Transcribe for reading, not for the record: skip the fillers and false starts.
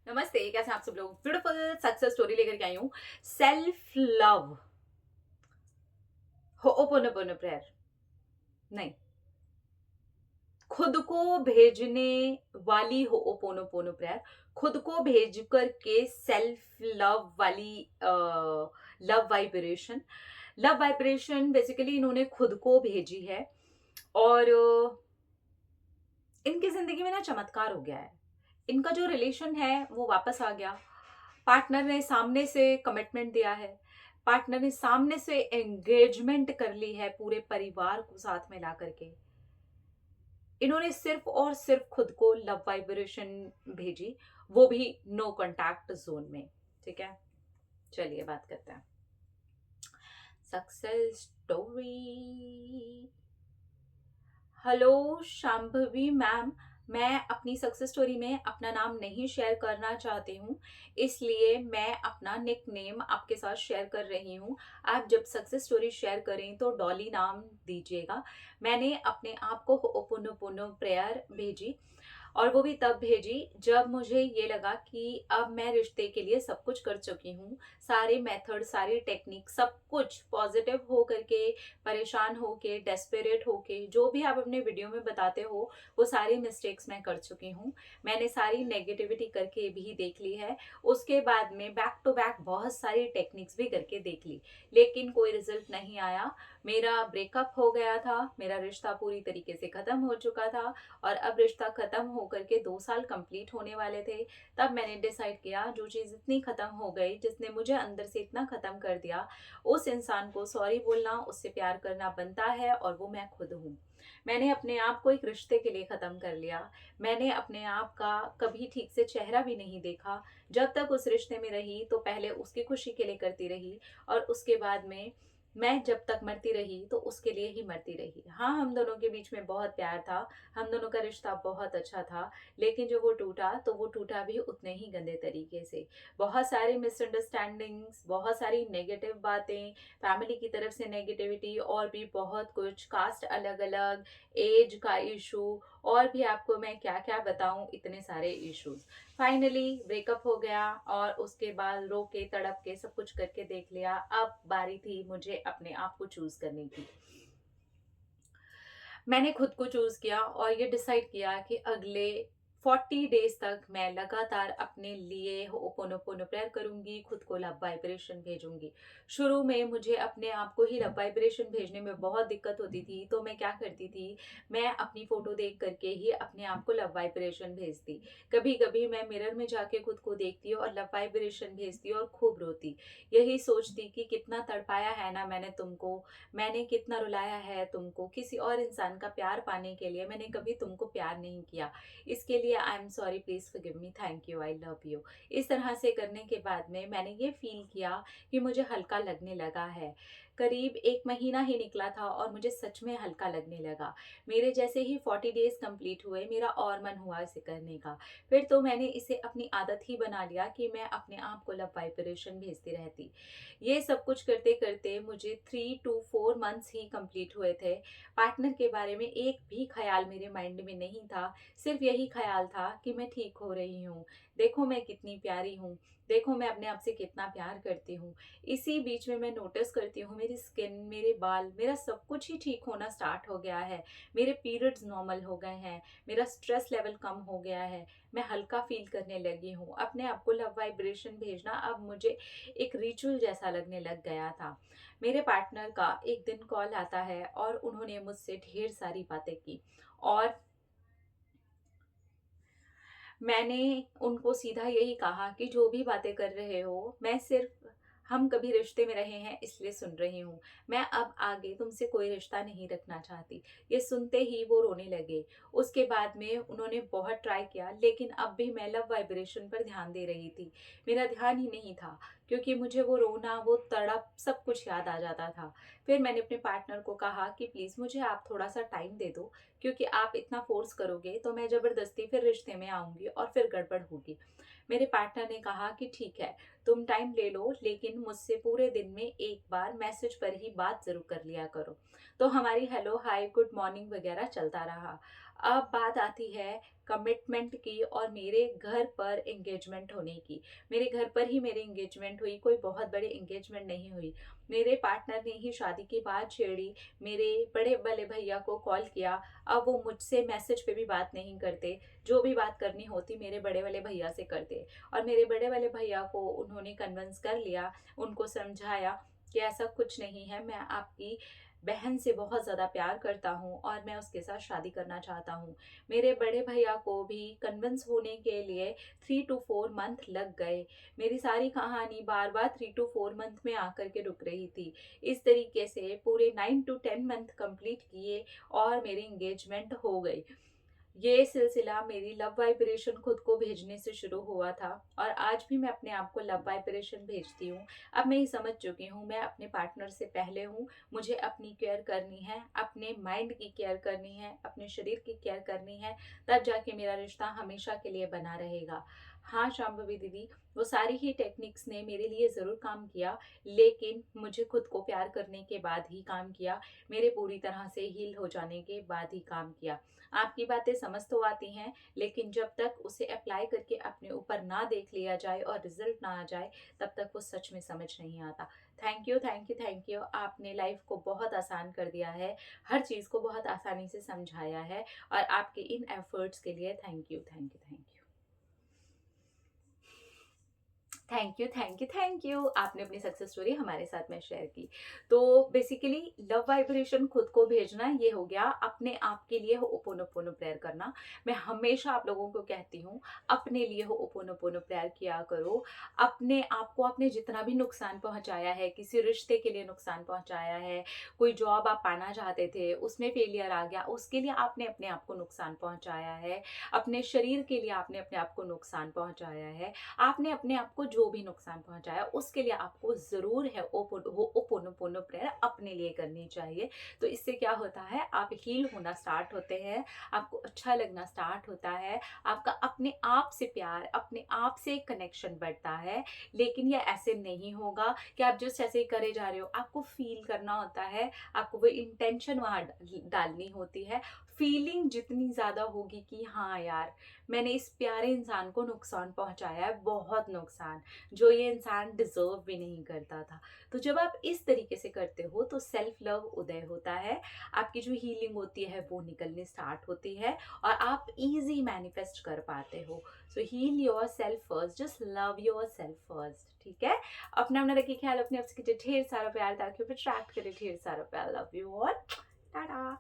नमस्ते, कैसे हैं आप सब लोग। ब्यूटीफुल सक्सेस स्टोरी लेकर के आई हूँ। सेल्फ लव, होओपोनोपोनो प्रेयर नहीं, खुद को भेजने वाली होओपोनोपोनो प्रेयर, खुद को भेज करके सेल्फ लव वाली love vibration. Love vibration basically इन्होंने खुद को भेजी है। और इनकी जिंदगी में ना चमत्कार हो गया है। इनका जो रिलेशन है वो वापस आ गया। पार्टनर ने सामने से कमिटमेंट दिया है। पार्टनर ने सामने से एंगेजमेंट कर ली है पूरे परिवार को साथ में ला करके। इन्होंने सिर्फ और सिर्फ खुद को लव वाइब्रेशन भेजी, वो भी नो कॉन्टैक्ट जोन में। ठीक है, चलिए बात करते हैं success story. Hello Shambhavi ma'am, मैं अपनी सक्सेस स्टोरी में अपना नाम नहीं शेयर करना चाहती हूँ, इसलिए मैं अपना निक नेम आपके साथ शेयर कर रही हूँ। आप जब सक्सेस स्टोरी शेयर करें तो डॉली नाम दीजिएगा। मैंने अपने आप को ओपोनोपोनो प्रेयर भेजी, और वो भी तब भेजी जब मुझे ये लगा कि अब मैं रिश्ते के लिए सब कुछ कर चुकी हूँ। सारे मेथड, सारी टेक्निक, सब कुछ पॉजिटिव हो करके, परेशान होके, डेस्परेट होके, जो भी आप अपने वीडियो में बताते हो वो सारी मिस्टेक्स मैं कर चुकी हूँ। मैंने सारी नेगेटिविटी करके भी देख ली है। उसके बाद में बैक टू बैक बहुत सारी टेक्निक्स भी करके देख ली, लेकिन कोई रिजल्ट नहीं आया। मेरा ब्रेकअप हो गया था, मेरा रिश्ता पूरी तरीके से खत्म हो चुका था, और अब रिश्ता खत्म होकर के 2 साल कंप्लीट होने वाले थे। तब मैंने डिसाइड किया, जो चीज़ इतनी खत्म हो गई, जिसने मुझे अंदर से इतना खत्म कर दिया, उस इंसान को सॉरी बोलना, उससे प्यार करना बनता है, और वो मैं खुद हूँ। मैंने अपने आप को एक रिश्ते के लिए खत्म कर लिया। मैंने अपने आप का कभी ठीक से चेहरा भी नहीं देखा। जब तक उस रिश्ते में रही तो पहले उसकी खुशी के लिए करती रही, और उसके बाद में मैं जब तक मरती रही तो उसके लिए ही मरती रही। हाँ, हम दोनों के बीच में बहुत प्यार था, हम दोनों का रिश्ता बहुत अच्छा था, लेकिन जो वो टूटा तो वो टूटा भी उतने ही गंदे तरीके से। बहुत सारी मिसअंडरस्टैंडिंग्स, बहुत सारी नेगेटिव बातें, फैमिली की तरफ से नेगेटिविटी, और भी बहुत कुछ, कास्ट अलग अलग, एज का इशू, और भी आपको मैं क्या क्या बताऊं, इतने सारे इश्यूज। फाइनली ब्रेकअप हो गया, और उसके बाद रो के तड़प के सब कुछ करके देख लिया। अब बारी थी मुझे अपने आप को चूज करने की। मैंने खुद को चूज किया और ये डिसाइड किया कि अगले 40 डेज तक मैं लगातार अपने लिए होपोनोपोनो प्रेयर करूंगी, खुद को लव वाइब्रेशन भेजूंगी। शुरू में मुझे अपने आप को ही लव वाइब्रेशन भेजने में बहुत दिक्कत होती थी, तो मैं क्या करती थी, मैं अपनी फोटो देख करके ही अपने आप को लव वाइब्रेशन भेजती। कभी कभी मैं मिरर में जाके खुद को देखती और लव वाइब्रेशन भेजती और खूब रोती, यही सोचती कि कितना तड़पाया है ना मैंने तुमको, मैंने कितना रुलाया है तुमको, किसी और इंसान का प्यार पाने के लिए मैंने कभी तुमको प्यार नहीं किया, इसके लिए I am sorry, please forgive me, thank you, I love you. इस तरह से करने के बाद में मैंने ये फील किया कि मुझे हल्का लगने लगा है। करीब 1 महीना ही निकला था और मुझे सच में हल्का लगने लगा। मेरे जैसे ही 40 डेज कंप्लीट हुए, मेरा और मन हुआ इसे करने का। फिर तो मैंने इसे अपनी आदत ही बना लिया कि मैं अपने आप को लव वाइब्रेशन भेजती रहती। ये सब कुछ करते करते मुझे 3 to 4 मंथ्स ही कंप्लीट हुए थे। पार्टनर के बारे में एक भी ख्याल मेरे माइंड में नहीं था। सिर्फ यही ख्याल था कि मैं ठीक हो रही हूँ, देखो मैं कितनी प्यारी हूँ, देखो मैं अपने आप से कितना प्यार करती हूँ। इसी बीच में मैं नोटिस करती हूँ मेरी स्किन, मेरे बाल, मेरा सब कुछ ही ठीक होना स्टार्ट हो गया है। मेरे पीरियड्स नॉर्मल हो गए हैं, मेरा स्ट्रेस लेवल कम हो गया है, मैं हल्का फील करने लगी हूँ। अपने आप को लव वाइब्रेशन भेजना अब मुझे एक रिचुअल जैसा लगने लग गया था। मेरे पार्टनर का एक दिन कॉल आता है और उन्होंने मुझसे ढेर सारी बातें की, और मैंने उनको सीधा यही कहा कि जो भी बातें कर रहे हो, मैं सिर्फ, हम कभी रिश्ते में रहे हैं इसलिए सुन रही हूँ, मैं अब आगे तुमसे कोई रिश्ता नहीं रखना चाहती। ये सुनते ही वो रोने लगे। उसके बाद में उन्होंने बहुत ट्राई किया, लेकिन अब भी मैं लव वाइब्रेशन पर ध्यान दे रही थी। मेरा ध्यान ही नहीं था, क्योंकि मुझे वो रोना, वो तड़प, सब कुछ याद आ जाता था। फिर मैंने अपने पार्टनर को कहा कि प्लीज़ मुझे आप थोड़ा सा टाइम दे दो, क्योंकि आप इतना फोर्स करोगे तो मैं ज़बरदस्ती फिर रिश्ते में आऊँगी और फिर गड़बड़ होगी। मेरे पार्टनर ने कहा कि ठीक है, तुम टाइम ले लो, लेकिन मुझसे पूरे दिन में एक बार मैसेज पर ही बात ज़रूर कर लिया करो। तो हमारी हेलो, हाय, गुड मॉर्निंग वगैरह चलता रहा। अब बात आती है कमिटमेंट की और मेरे घर पर एंगेजमेंट होने की। मेरे घर पर ही मेरी एंगेजमेंट हुई, कोई बहुत बड़ी एंगेजमेंट नहीं हुई। मेरे पार्टनर ने ही शादी की बात छेड़ी, मेरे बड़े वाले भैया को कॉल किया। अब वो मुझसे मैसेज पे भी बात नहीं करते, जो भी बात करनी होती मेरे बड़े वाले भैया से करते। और मेरे बड़े वाले भैया को उन्होंने कन्विंस कर लिया, उनको समझाया कि ऐसा कुछ नहीं है, मैं आपकी बहन से बहुत ज़्यादा प्यार करता हूँ और मैं उसके साथ शादी करना चाहता हूँ। मेरे बड़े भैया को भी कन्विंस होने के लिए 3 to 4 मंथ लग गए। मेरी सारी कहानी बार बार 3 to 4 मंथ में आकर के रुक रही थी। इस तरीके से पूरे 9 to 10 मंथ कंप्लीट किए और मेरी एंगेजमेंट हो गई। ये सिलसिला मेरी लव वाइब्रेशन खुद को भेजने से शुरू हुआ था और आज भी मैं अपने आप को लव वाइब्रेशन भेजती हूँ। अब मैं ये समझ चुकी हूँ, मैं अपने पार्टनर से पहले हूँ। मुझे अपनी केयर करनी है, अपने माइंड की केयर करनी है, अपने शरीर की केयर करनी है, तब जाके मेरा रिश्ता हमेशा के लिए बना रहेगा। हाँ शांभवी दीदी, वो सारी ही टेक्निक्स ने मेरे लिए ज़रूर काम किया, लेकिन मुझे खुद को प्यार करने के बाद ही काम किया, मेरे पूरी तरह से हील हो जाने के बाद ही काम किया। आपकी बातें समझ तो आती हैं, लेकिन जब तक उसे अप्लाई करके अपने ऊपर ना देख लिया जाए और रिजल्ट ना आ जाए, तब तक वो सच में समझ नहीं आता। Thank you, thank you, thank you. आपने लाइफ को बहुत आसान कर दिया है, हर चीज़ को बहुत आसानी से समझाया है और आपके इन एफर्ट्स के लिए thank you, thank you, thank you. Thank you, thank you, thank you. आपने अपनी सक्सेस स्टोरी हमारे साथ में शेयर की। तो बेसिकली लव वाइब्रेशन खुद को भेजना ये हो गया, अपने आप के लिए हो ओपोनोपोनो प्रेयर करना। मैं हमेशा आप लोगों को कहती हूँ, अपने लिए हो ओपोनोपोनो प्रेयर किया करो। अपने आप को आपने जितना भी नुकसान पहुंचाया है, किसी रिश्ते के लिए नुकसान पहुंचाया है, कोई जॉब आप पाना चाहते थे उसमें फेलियर आ गया, उसके लिए आपने अपने आप को नुकसान पहुंचाया है, अपने शरीर के लिए आपने अपने आप को नुकसान पहुंचाया है, आपने अपने आप को जो भी नुकसान पहुंचाया उसके लिए आपको जरूर है ओपोनोपोनो प्रेयर अपने लिए करनी चाहिए। तो इससे क्या होता है, आप हील होना स्टार्ट होते हैं, आपको अच्छा लगना स्टार्ट होता है, आपका अपने आप से प्यार, अपने आप से कनेक्शन बढ़ता है। लेकिन ये ऐसे नहीं होगा कि आप जस्ट ऐसे ही करे जा रहे हो, आपको फील करना होता है, आपको वो इंटेंशन वहां डालनी होती है। फीलिंग जितनी ज्यादा होगी कि हाँ यार, मैंने इस प्यारे इंसान को नुकसान पहुंचाया है, बहुत नुकसान, जो ये इंसान डिजर्व भी नहीं करता था। तो जब आप इस तरीके से करते हो तो सेल्फ लव उदय होता है, आपकी जो हीलिंग होती है वो निकलनी स्टार्ट होती है और आप इजी मैनिफेस्ट कर पाते हो। So heal yourself first, just love yourself first, ठीक है। अपना अपना रखिए ख्याल, अपने आपसे कीजिए ढेर सारा प्यार, ताकि अट्रैक्ट करे ढेर सारा प्यार। Love you all, Tata.